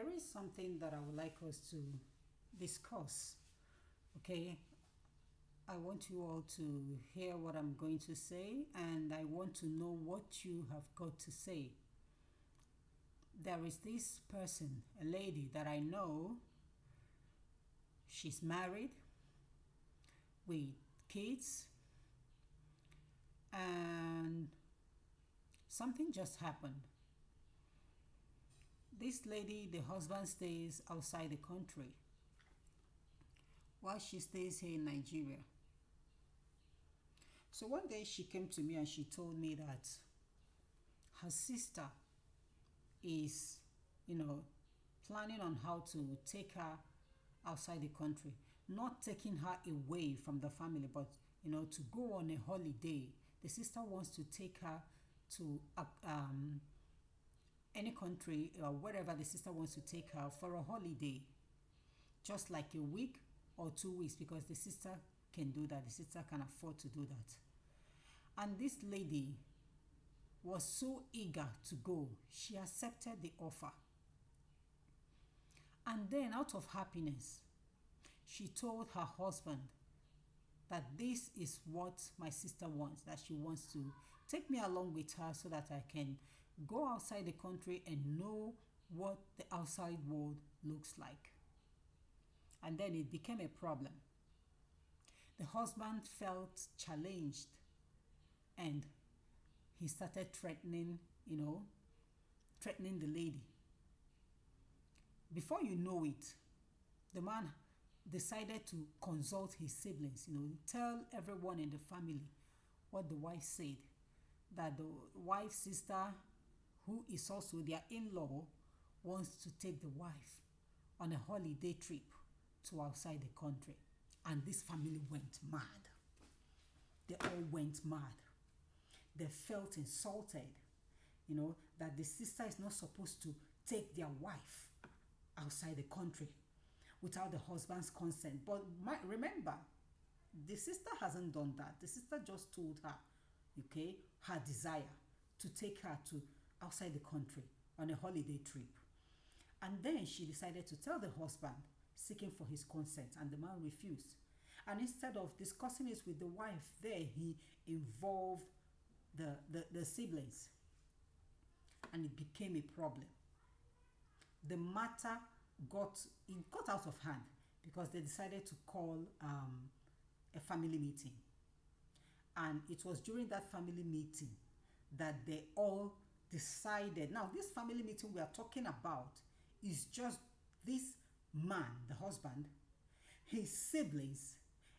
there is something that I would like us to discuss. Okay, I want you all to hear what I'm going to say, and I want to know what you have got to say. There is this person, a lady that I know. She's married with kids, and something just happened. This lady, the husband stays outside the country while she stays here in Nigeria. So one day she came to me and she told me that her sister is, planning on how to take her outside the country, not taking her away from the family, but to go on a holiday. The sister wants to take her to any country or wherever the sister wants to take her for a holiday, just like a week or 2 weeks, because the sister can do that. The sister can afford to do that. And this lady was so eager to go. She accepted the offer. And then, out of happiness, she told her husband that this is what my sister wants, that she wants to take me along with her so that I can go outside the country and know what the outside world looks like. And then it became a problem. The husband felt challenged and he started threatening the lady. Before you know it, the man decided to consult his siblings, tell everyone in the family what the wife said, that the wife's sister, who is also their in-law, wants to take the wife on a holiday trip to outside the country. And this family went mad. They all went mad. They felt insulted, that the sister is not supposed to take their wife outside the country without the husband's consent. But remember, the sister hasn't done that. The sister just told her, her desire to take her to outside the country on a holiday trip. And then she decided to tell the husband, seeking for his consent, and the man refused. And instead of discussing it with the wife there, he involved the siblings, and it became a problem. The matter got out of hand because they decided to call a family meeting. And it was during that family meeting that they all decided. Now, this family meeting we are talking about is just this man, the husband, his siblings,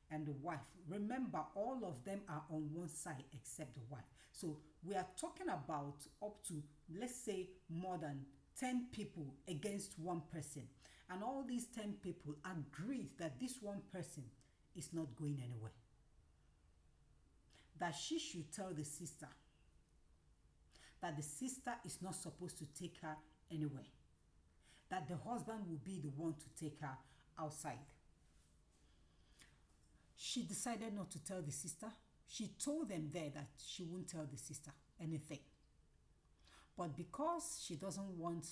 and the wife. Remember, all of them are on one side except the wife. So we are talking about up to, let's say, more than 10 people against one person. And all these 10 people agreed that this one person is not going anywhere. That she should tell the sister that the sister is not supposed to take her anywhere. That the husband will be the one to take her outside. She decided not to tell the sister. She told them there that she won't tell the sister anything. But because she doesn't want,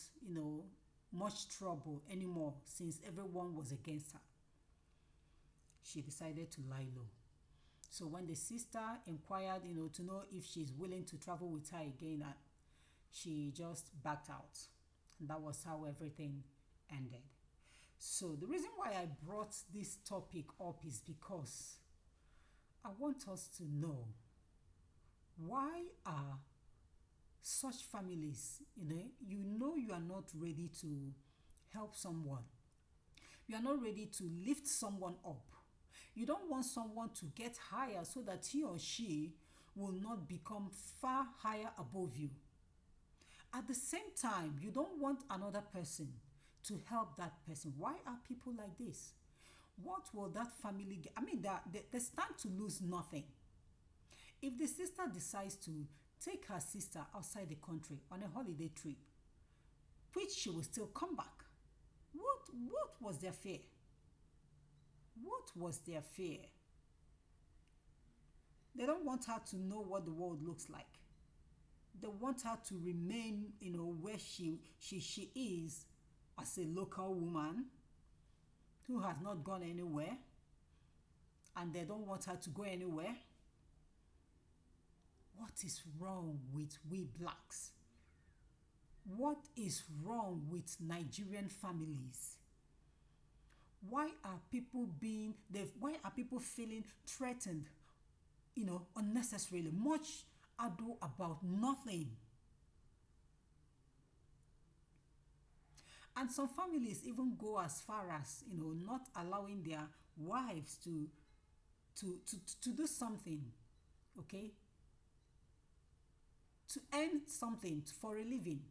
much trouble anymore, since everyone was against her, she decided to lie low. So when the sister inquired, to know if she's willing to travel with her again, she just backed out. And that was how everything ended. So the reason why I brought this topic up is because I want us to know, why are such families, you are not ready to help someone. You are not ready to lift someone up. You don't want someone to get higher so that he or she will not become far higher above you. At the same time, you don't want another person to help that person. Why are people like this? What will that family get? They stand to lose nothing. If the sister decides to take her sister outside the country on a holiday trip, which she will still come back, what was their fear? What was their fear? They don't want her to know what the world looks like. They want her to remain, where she is as a local woman who has not gone anywhere and they don't want her to go anywhere. What is wrong with we blacks? What is wrong with Nigerian families? Why are people feeling threatened, unnecessarily? Much ado about nothing. And some families even go as far as, not allowing their wives to do something, okay? To earn something for a living.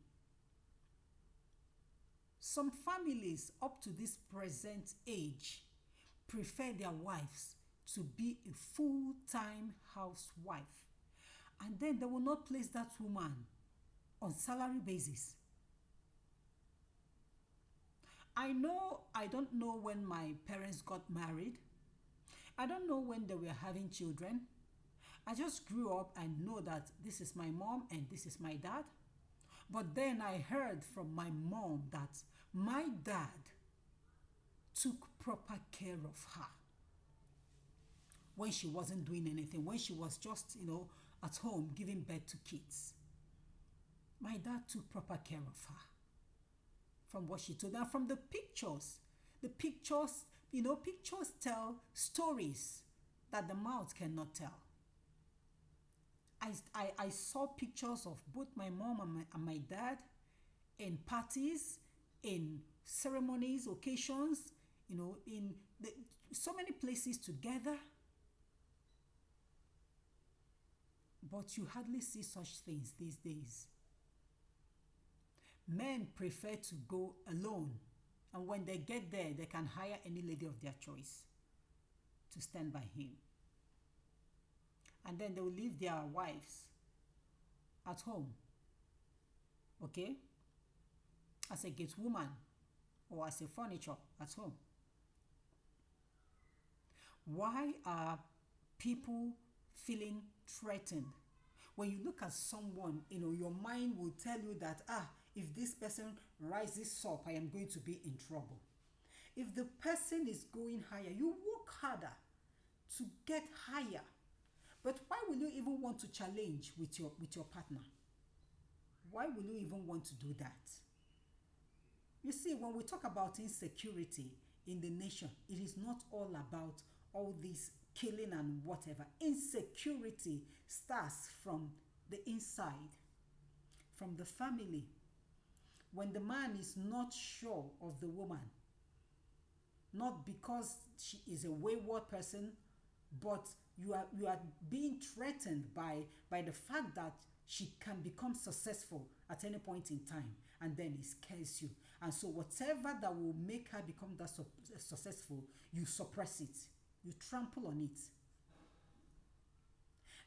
Some families up to this present age prefer their wives to be a full-time housewife, and then they will not place that woman on salary basis. I don't know when my parents got married. I don't know when they were having children. I just grew up and know that this is my mom and this is my dad. But then I heard from my mom that my dad took proper care of her when she wasn't doing anything, when she was just, at home giving birth to kids. My dad took proper care of her. From what she told, and from the pictures tell stories that the mouth cannot tell. I saw pictures of both my mom and my dad in parties, in ceremonies, occasions, in so many places together. But you hardly see such things these days. Men prefer to go alone, and when they get there, they can hire any lady of their choice to stand by him. And then they will leave their wives at home, okay, as a gate woman or as a furniture at home. Why are people feeling threatened? When you look at someone, your mind will tell you that, if this person rises up, I am going to be in trouble. If the person is going higher, you work harder to get higher. But why will you even want to challenge with your partner? Why will you even want to do that? You see, when we talk about insecurity in the nation, it is not all about all this killing and whatever. Insecurity starts from the inside, from the family. When the man is not sure of the woman, not because she is a wayward person, but you are being threatened by the fact that she can become successful at any point in time, and then it scares you. And so whatever that will make her become that successful, you suppress it, you trample on it.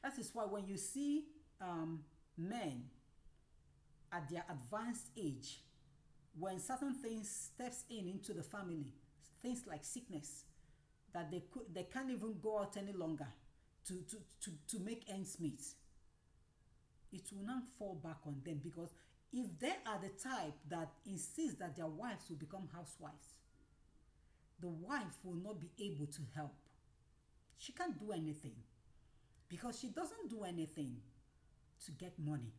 That is why when you see men at their advanced age, when certain things steps into the family, things like sickness, that they can't even go out any longer to make ends meet, it will not fall back on them, because if they are the type that insists that their wives will become housewives, the wife will not be able to help. She can't do anything, because she doesn't do anything to get money.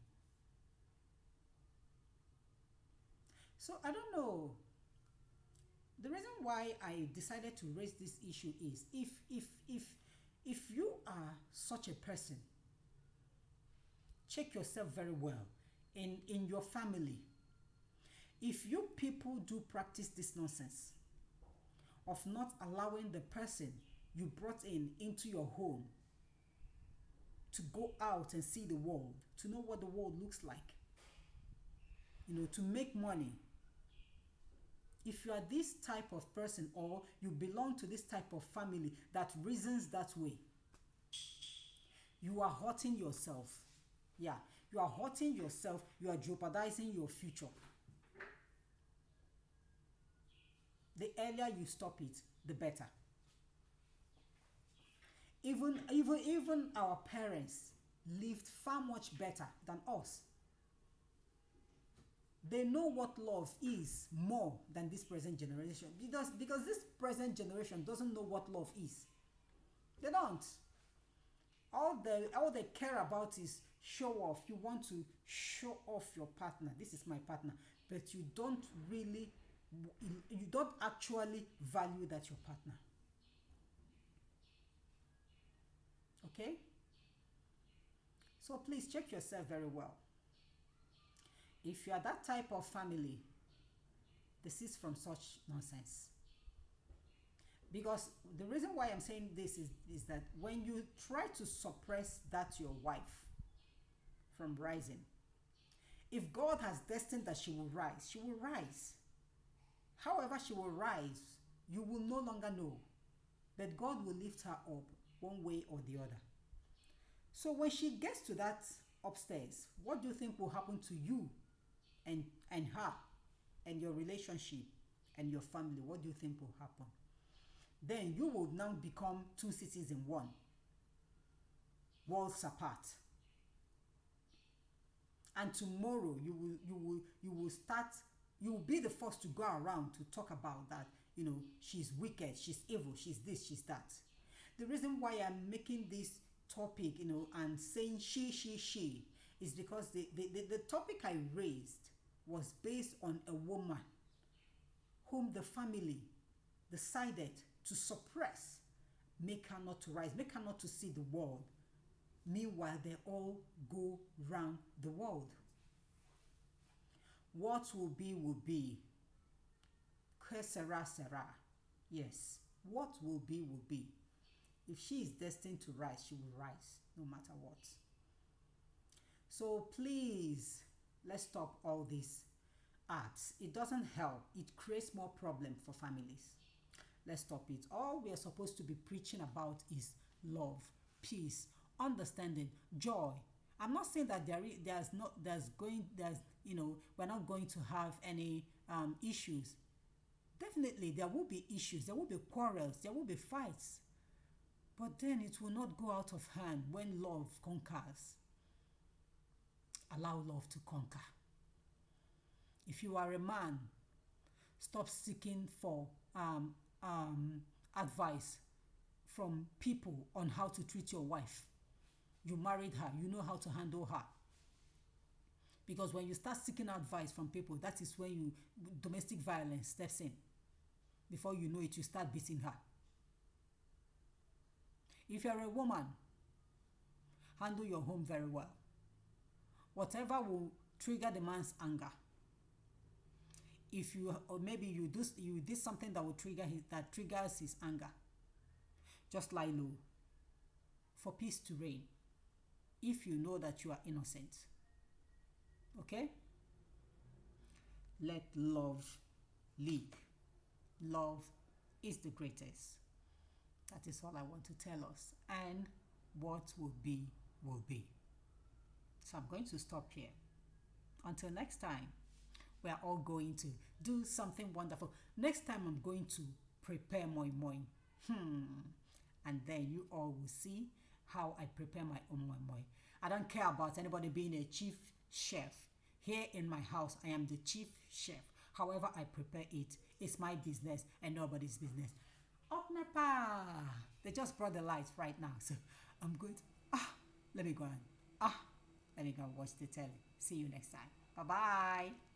So I don't know. The reason why I decided to raise this issue is if you are such a person, check yourself very well in your family. If you people do practice this nonsense of not allowing the person you brought into your home to go out and see the world, to know what the world looks like, to make money. If you are this type of person, or you belong to this type of family that reasons that way, you are hurting yourself. Yeah, you are hurting yourself. You are jeopardizing your future. The earlier you stop it, the better. Even our parents lived far much better than us. They know what love is more than this present generation, because this present generation doesn't know what love is. They don't. All they care about is show off. You want to show off your partner. This is my partner, but you don't actually value that your partner. Okay? So please check yourself very well. If you are that type of family, desist from such nonsense. Because the reason why I'm saying this is that when you try to suppress that your wife from rising, if God has destined that she will rise, she will rise. However, she will rise, you will no longer know. But God will lift her up one way or the other. So when she gets to that upstairs, what do you think will happen to you and her and your relationship and your family? What do you think will happen? Then you will now become two cities in one, worlds apart. And tomorrow you will be the first to go around to talk about that, she's wicked, she's evil, she's this, she's that. The reason why I'm making this topic, and saying she is because the topic I raised was based on a woman whom the family decided to suppress, make her not to rise, make her not to see the world. Meanwhile, they all go round the world. What will be, will be. Que sera, sera. Yes, what will be, will be. If she is destined to rise, she will rise, no matter what. So please, let's stop all these acts. It doesn't help. It creates more problem for families. Let's stop it. All we are supposed to be preaching about is love, peace, understanding, joy. I'm not saying that we're not going to have any issues. Definitely, there will be issues, there will be quarrels, there will be fights. But then it will not go out of hand when love conquers. Allow love to conquer. If you are a man, stop seeking for advice from people on how to treat your wife. You married her, you know how to handle her. Because when you start seeking advice from people, that is when domestic violence steps in. Before you know it, you start beating her. If you're a woman, handle your home very well. Whatever will trigger the man's anger. Or maybe you did something that triggers his anger, just lie low for peace to reign. If you know that you are innocent, okay? Let love lead. Love is the greatest. That is all I want to tell us. And what will be, will be. So I'm going to stop here. Until next time, we are all going to do something wonderful. Next time, I'm going to prepare moi moi. And then you all will see how I prepare my own moi moi. I don't care about anybody being a chief chef. Here in my house, I am the chief chef. However I prepare it, it's my business and nobody's business. Up my pa! They just brought the lights right now. So I'm going to, let me go and watch the telly. See you next time. Bye-bye.